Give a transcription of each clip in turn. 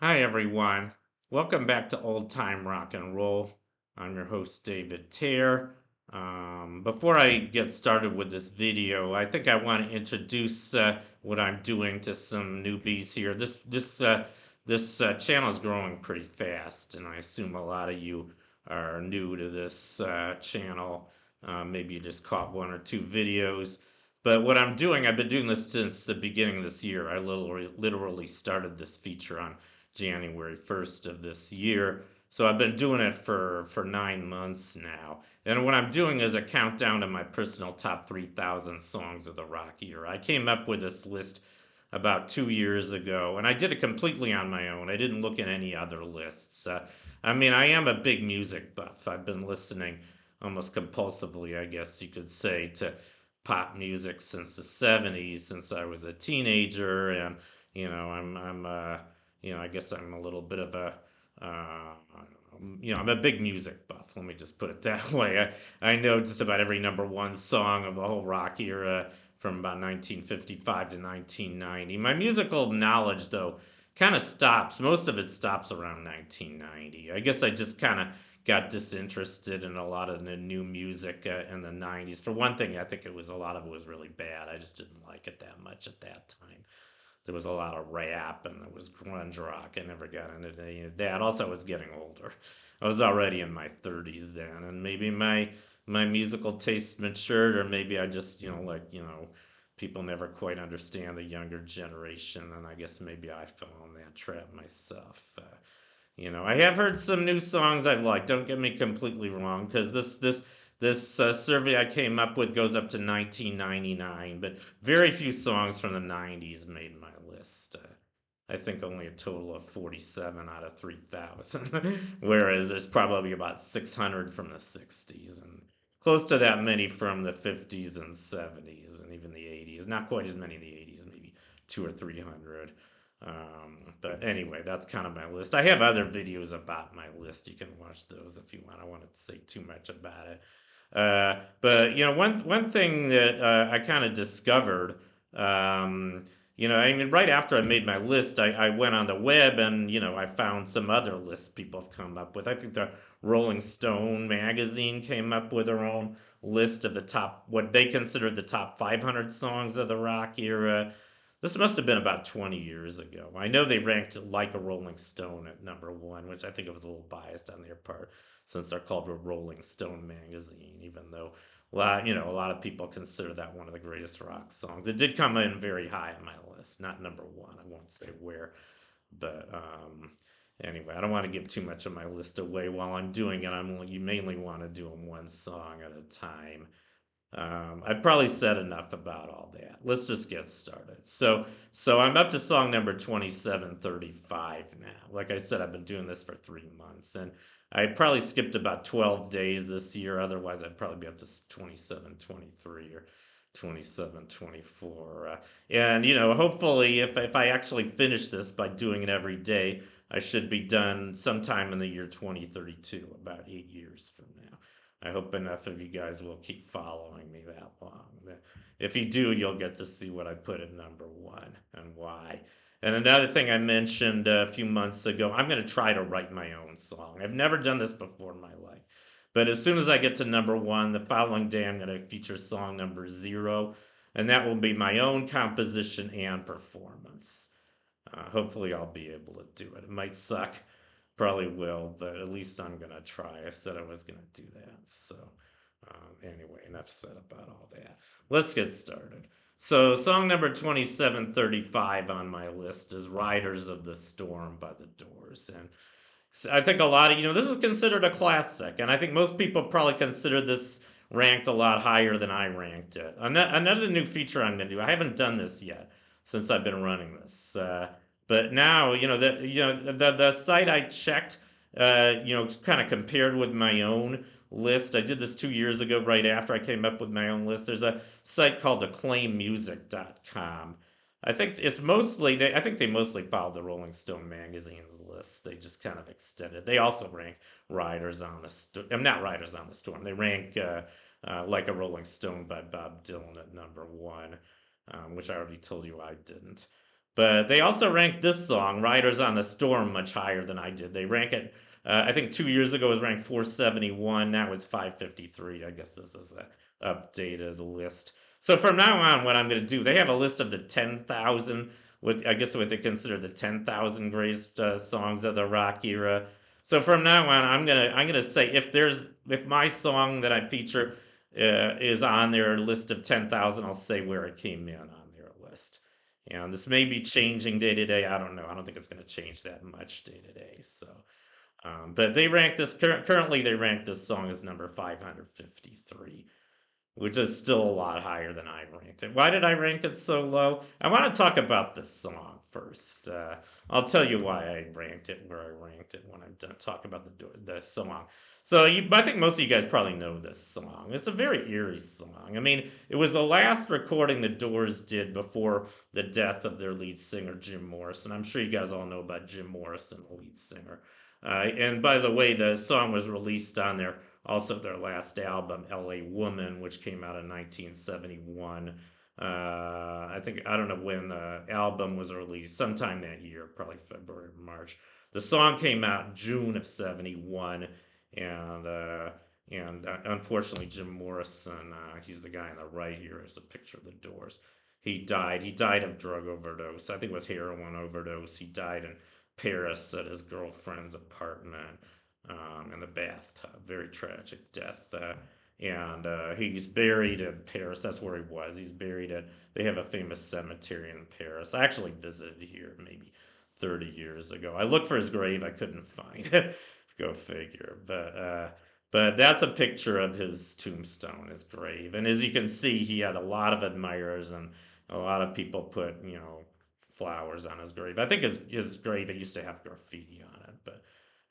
Hi, everyone. Welcome back to Old Time Rock and Roll. I'm your host, David Tear. Before I get started with this video, I think I want to introduce what I'm doing to some newbies here. This channel is growing pretty fast, and I assume a lot of you are new to this channel. Maybe you just caught one or two videos. But what I'm doing, I've been doing this since the beginning of this year. I literally started this feature on January 1st of this year. So I've been doing it for 9 months now. And what I'm doing is a countdown of my personal top 3,000 songs of the rock era. I came up with this list about 2 years ago, and I did it completely on my own. I didn't look at any other lists. I mean, I am a big music buff. I've been listening almost compulsively, I guess you could say, to pop music since the 70s, since I was a teenager, and I guess I'm a little bit of uh, I'm a big music buff. Let me just put it that way. I know just about every number one song of the whole rock era from about 1955 to 1990. My musical knowledge, though, kind of stops. Most of it stops around 1990. I guess I just kind of got disinterested in a lot of the new music in the 90s. For one thing, I think a lot of it was really bad. I just didn't like it that much at that time. There was a lot of rap and there was grunge rock. I never got into any of that. Also, I was getting older. I was already in my 30s then, and maybe my musical taste matured, or maybe I just people never quite understand the younger generation, and I guess maybe I fell in that trap myself. I have heard some new songs I've liked. Don't get me completely wrong, because this survey I came up with goes up to 1999, but very few songs from the 90s made my list. I think only a total of 47 out of 3,000, whereas there's probably about 600 from the 60s and close to that many from the 50s and 70s and even the 80s. Not quite as many in the 80s, maybe two or 300. But anyway, that's kind of my list. I have other videos about my list. You can watch those if you want. I won't say too much about it. But one thing that I kind of discovered, I mean, right after I made my list, I went on the web and I found some other lists people have come up with. I think the Rolling Stone magazine came up with their own list of the top, what they consider the top 500 songs of the rock era. This must have been about 20 years ago. I know they ranked Like a Rolling Stone at number one, which I think it was a little biased on their part since they're called a Rolling Stone magazine, even though a lot of people consider that one of the greatest rock songs. It did come in very high on my list, not number one. I won't say where, but anyway, I don't want to give too much of my list away while I'm doing it. You mainly want to do them one song at a time. I've probably said enough about all that. Let's just get started. So I'm up to song number 2735 now. Like I said, I've been doing this for 3 months, and I probably skipped about 12 days this year. Otherwise, I'd probably be up to 2723 or 2724. And hopefully, if I actually finish this by doing it every day, I should be done sometime in the year 2032, about 8 years from now. I hope enough of you guys will keep following me that long. If you do, you'll get to see what I put at number one and why. And another thing I mentioned a few months ago, I'm going to try to write my own song. I've never done this before in my life. But as soon as I get to number one, the following day I'm going to feature song number zero, and that will be my own composition and performance. Hopefully, I'll be able to do it. It might suck, probably will, but at least I'm gonna try. I said I was gonna do that. So, anyway, enough said about all that. Let's get started. So, song number 2735 on my list is Riders of the Storm by the Doors. And I think a lot of, this is considered a classic. And I think most people probably consider this ranked a lot higher than I ranked it. Another new feature I'm going to do, I haven't done this yet since I've been running this. But now, the site I checked, kind of compared with my own list. I did this 2 years ago, right after I came up with my own list. There's a site called acclaimmusic.com. I think they mostly followed the Rolling Stone magazine's list. They just kind of extended. They also rank Riders on the Storm. Not Riders on the Storm. They rank Like a Rolling Stone by Bob Dylan at number one, which I already told you I didn't. But they also ranked this song, Riders on the Storm, much higher than I did. They rank it, I think 2 years ago it was ranked 471. Now it's 553. I guess this is a updated list. So from now on, what I'm going to do, they have a list of the 10,000, what I guess what they consider the 10,000 greatest songs of the rock era. So from now on, I'm gonna say if my song that I feature is on their list of 10,000, I'll say where it came in on their list. And this may be changing day to day. I don't know. I don't think it's going to change that much day to day. So, but they rank this currently. They rank this song as number 553, which is still a lot higher than I ranked it. Why did I rank it so low? I want to talk about this song first. I'll tell you why I ranked it where I ranked it when I'm done talking about the song. So I think most of you guys probably know this song. It's a very eerie song. I mean, it was the last recording the Doors did before the death of their lead singer Jim Morrison. I'm sure you guys all know about Jim Morrison, the lead singer. And by the way, the song was released on their last album, L.A. Woman, which came out in 1971. I don't know when the album was released, sometime that year, probably February or March. The song came out in June of 71, and unfortunately, Jim Morrison, he's the guy on the right here, is a picture of the Doors. He died. He died of drug overdose. I think it was heroin overdose. He died in Paris at his girlfriend's apartment in the bathtub. Very tragic death. And he's buried in Paris. That's where he was. He's buried at. They have a famous cemetery in Paris. I actually visited here maybe 30 years ago. I looked for his grave. I couldn't find it. Go figure. But that's a picture of his tombstone, his grave. And as you can see, he had a lot of admirers and a lot of people put, flowers on his grave. I think his grave, it used to have graffiti on it, but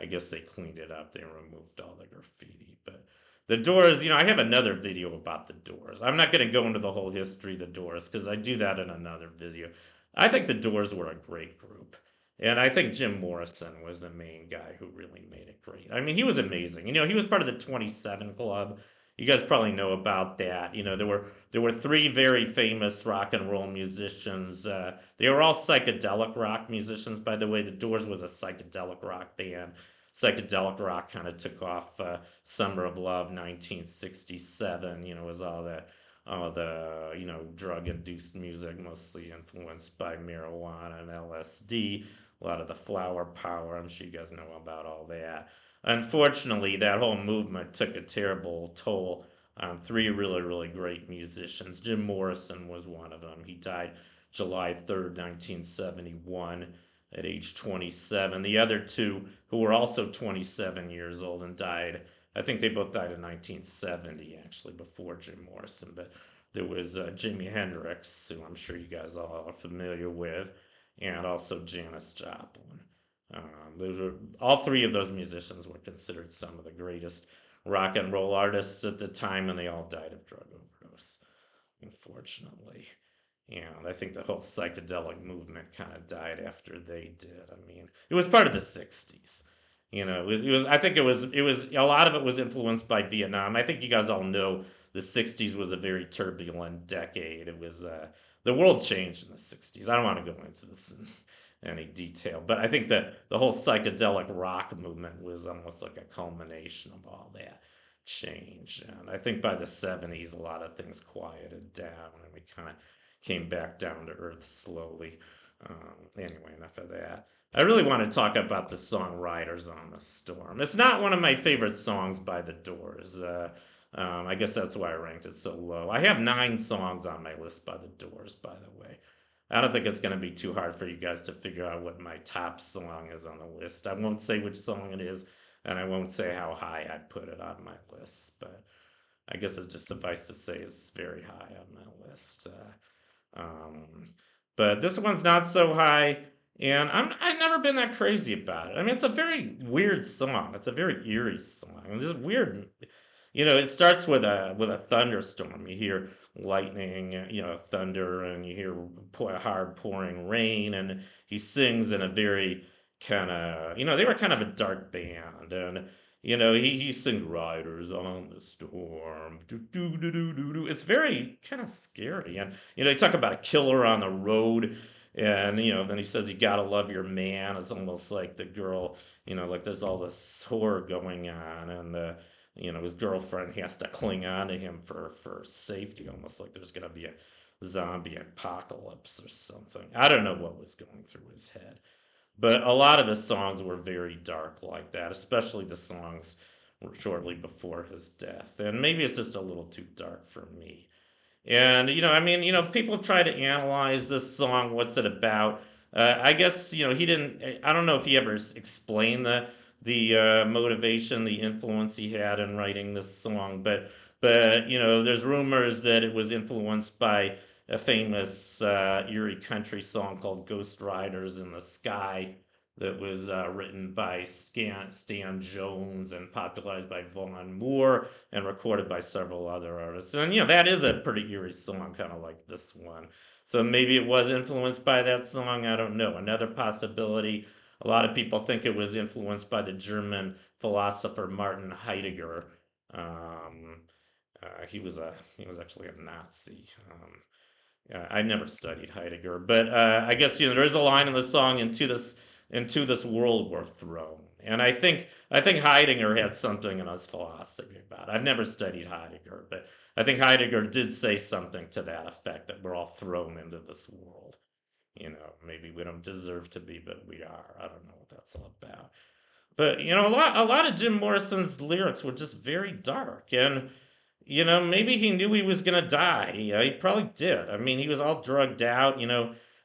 I guess they cleaned it up. They removed all the graffiti. But the Doors, I have another video about the Doors. I'm not going to go into the whole history of the Doors because I do that in another video. I think the Doors were a great group. And I think Jim Morrison was the main guy who really made it great. I mean, he was amazing. He was part of the 27 Club. You guys probably know about that. There were three very famous rock and roll musicians. They were all psychedelic rock musicians. By the way, the Doors was a psychedelic rock band. Psychedelic rock kind of took off Summer of Love 1967. Was all the drug induced music, mostly influenced by marijuana and LSD. A lot of the flower power. I'm sure you guys know about all that. Unfortunately, that whole movement took a terrible toll on three really, really great musicians. Jim Morrison was one of them. He died July 3rd, 1971, at age 27. The other two, who were also 27 years old and died, I think they both died in 1970, actually, before Jim Morrison. But there was Jimi Hendrix, who I'm sure you guys all are familiar with, and also Janis Joplin. Those were all three of those musicians were considered some of the greatest rock and roll artists at the time, and they all died of drug overdose, unfortunately. And I think the whole psychedelic movement kind of died after they did. I mean, it was part of the '60s. It was. I think it was a lot of it was influenced by Vietnam. I think you guys all know the '60s was a very turbulent decade. It was the world changed in the '60s. I don't want to go into this in any detail, but I think that the whole psychedelic rock movement was almost like a culmination of all that change. And I think by the '70s, a lot of things quieted down, and we kind of came back down to earth slowly. Anyway, enough of that. I really want to talk about the song Riders on the Storm. It's not one of my favorite songs by the Doors. I guess that's why I ranked it so low. I have 9 songs on my list by the Doors, by the way. I don't think it's going to be too hard for you guys to figure out what my top song is on the list. I won't say which song it is, and I won't say how high I put it on my list, but I guess it's just suffice to say it's very high on my list. Um, but this one's not so high, and I've never been that crazy about it. I mean, it's a very weird song. It's a very eerie song. And this weird, it starts with a thunderstorm. You hear lightning, thunder, and you hear hard pouring rain, and he sings in a very kind of, they were kind of a dark band, and he sings "Riders on the Storm." Do, do. It's very kind of scary, and they talk about a killer on the road. And then he says you gotta love your man. It's almost like the girl, like there's all this horror going on, and his girlfriend has to cling on to him for safety, almost like there's gonna be a zombie apocalypse or something. I don't know what was going through his head, but a lot of his songs were very dark like that, especially the songs shortly before his death. And maybe it's just a little too dark for me. And I mean, if people try to analyze this song, what's it about? I guess he didn't. I don't know if he ever explained the motivation, the influence he had in writing this song, but there's rumors that it was influenced by a famous eerie country song called "Ghost Riders in the Sky" that was written by Stan Jones and popularized by Vaughn Moore and recorded by several other artists. And that is a pretty eerie song, kind of like this one. So maybe it was influenced by that song. I don't know. Another possibility. A lot of people think it was influenced by the German philosopher Martin Heidegger. Um, he was actually a Nazi. I never studied Heidegger, but I guess there is a line in the song into this world we're thrown, and I think Heidegger had something in his philosophy about it. I've never studied Heidegger, but I think Heidegger did say something to that effect that we're all thrown into this world. Maybe we don't deserve to be, but we are. I don't know what that's all about. But a lot of Jim Morrison's lyrics were just very dark, and maybe he knew he was gonna die. Yeah, he probably did. I mean, he was all drugged out.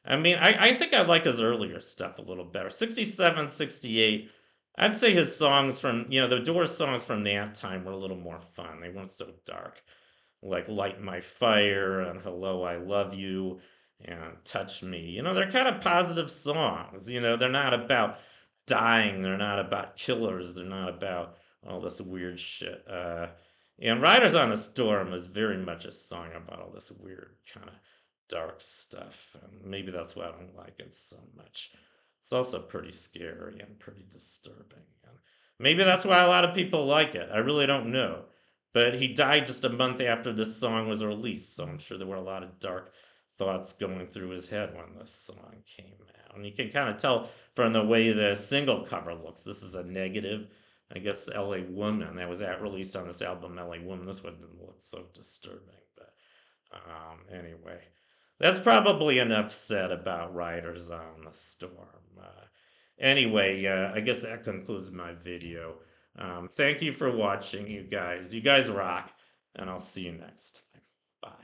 I mean, I think I like his earlier stuff a little better. 67, 68. I'd say his songs from the Doors songs from that time were a little more fun. They weren't so dark, like Light My Fire and Hello, I Love You and Touch Me. They're kind of positive songs. They're not about dying, they're not about killers, they're not about all this weird shit. And Riders on the Storm is very much a song about all this weird kind of dark stuff. And maybe that's why I don't like it so much. It's also pretty scary and pretty disturbing. And maybe that's why a lot of people like it. I really don't know. But he died just a month after this song was released, so I'm sure there were a lot of dark thoughts going through his head when this song came out. And you can kind of tell from the way the single cover looks. This is a negative. I guess LA Woman. That was released on this album, LA Woman. This one didn't look so disturbing. But anyway, that's probably enough said about Riders on the Storm. Anyway, I guess that concludes my video. Thank you for watching, you guys. You guys rock, and I'll see you next time. Bye.